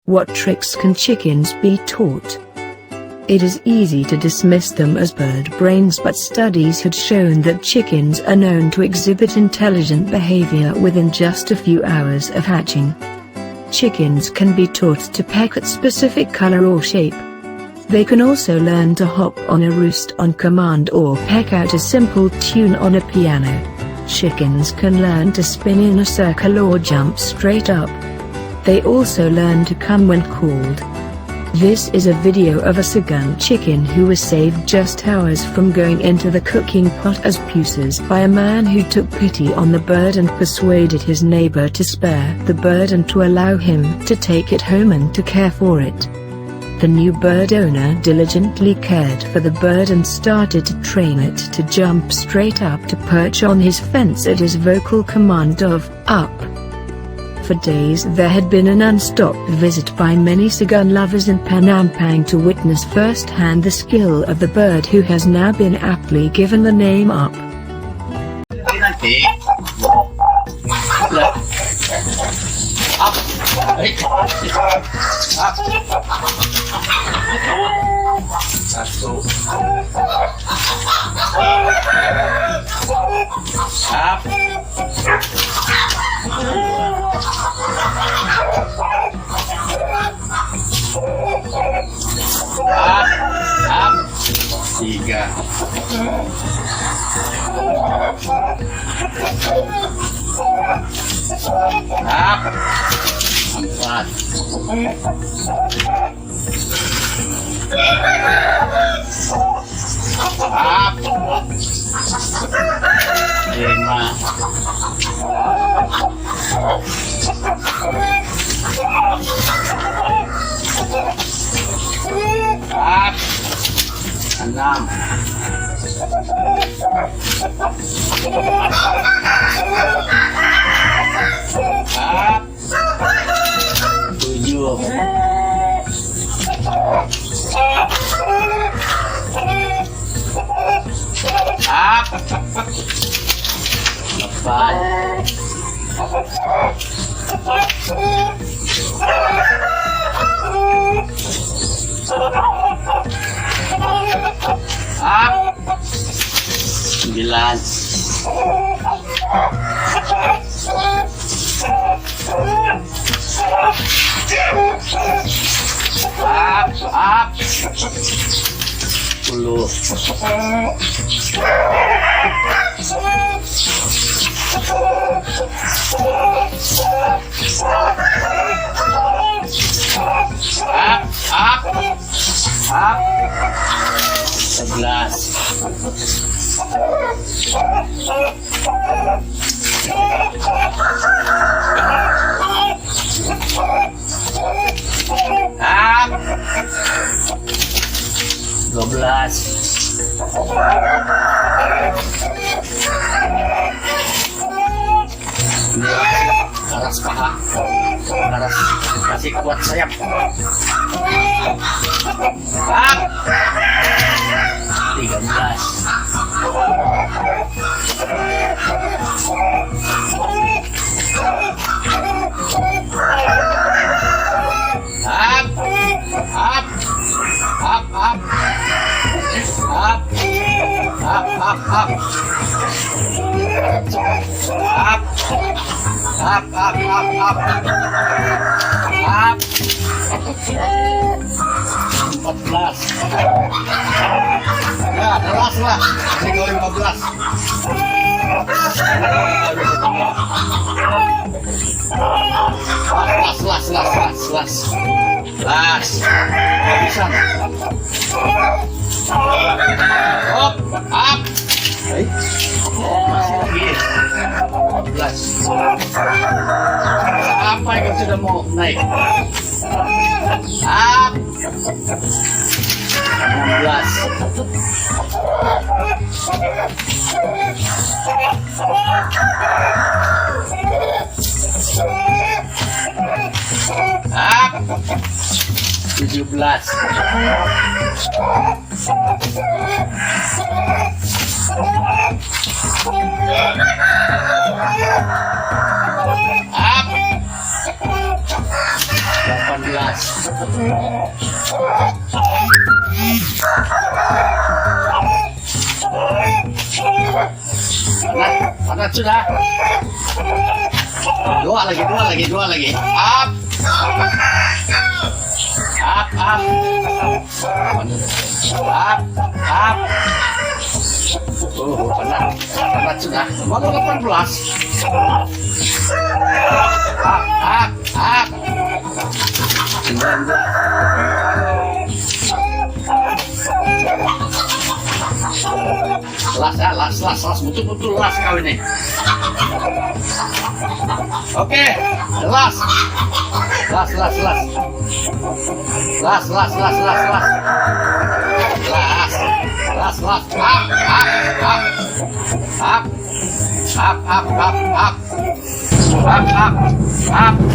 What tricks can chickens be taught? It is easy to dismiss them as bird brains, but studies had shown that chickens are known to exhibit intelligent behavior within just a few hours of hatching. Chickens can be taught to peck at specific color or shape. They can also learn to hop on a roost on command or peck out a simple tune on a piano. Chickens can learn to spin in a circle or jump straight up. They also learn to come when called. This is a video of a Sagan chicken who was saved just hours from going into the cooking pot as puces by a man who took pity on the bird and persuaded his neighbor to spare the bird and to allow him to take it home and to care for it. The new bird owner diligently cared for the bird and started to train it to jump straight up to perch on his fence at his vocal command of, "Up." For days there had been an unstopped visit by many Sagan lovers in Penampang to witness firsthand the skill of the bird who has now been aptly given the name Up. Tiga. Empat. Lima. Enam. Tujuh. Sembilan. Sepuluh. Sebelas. Dua belas. Garas paha, garas kasih kuat sayap. 13. Ya, teras lah. Ini 15. Las. Nggak bisa. Up. Masih lagi. 15. Sampai kan sudah mau naik. Up. 16. Up. 17. Up. 18. Panas sudah. Dua lagi. Up. Oh, panas sudah. Mau 18. Up. 19. Las, betul las kau ini. Oke, las. Up.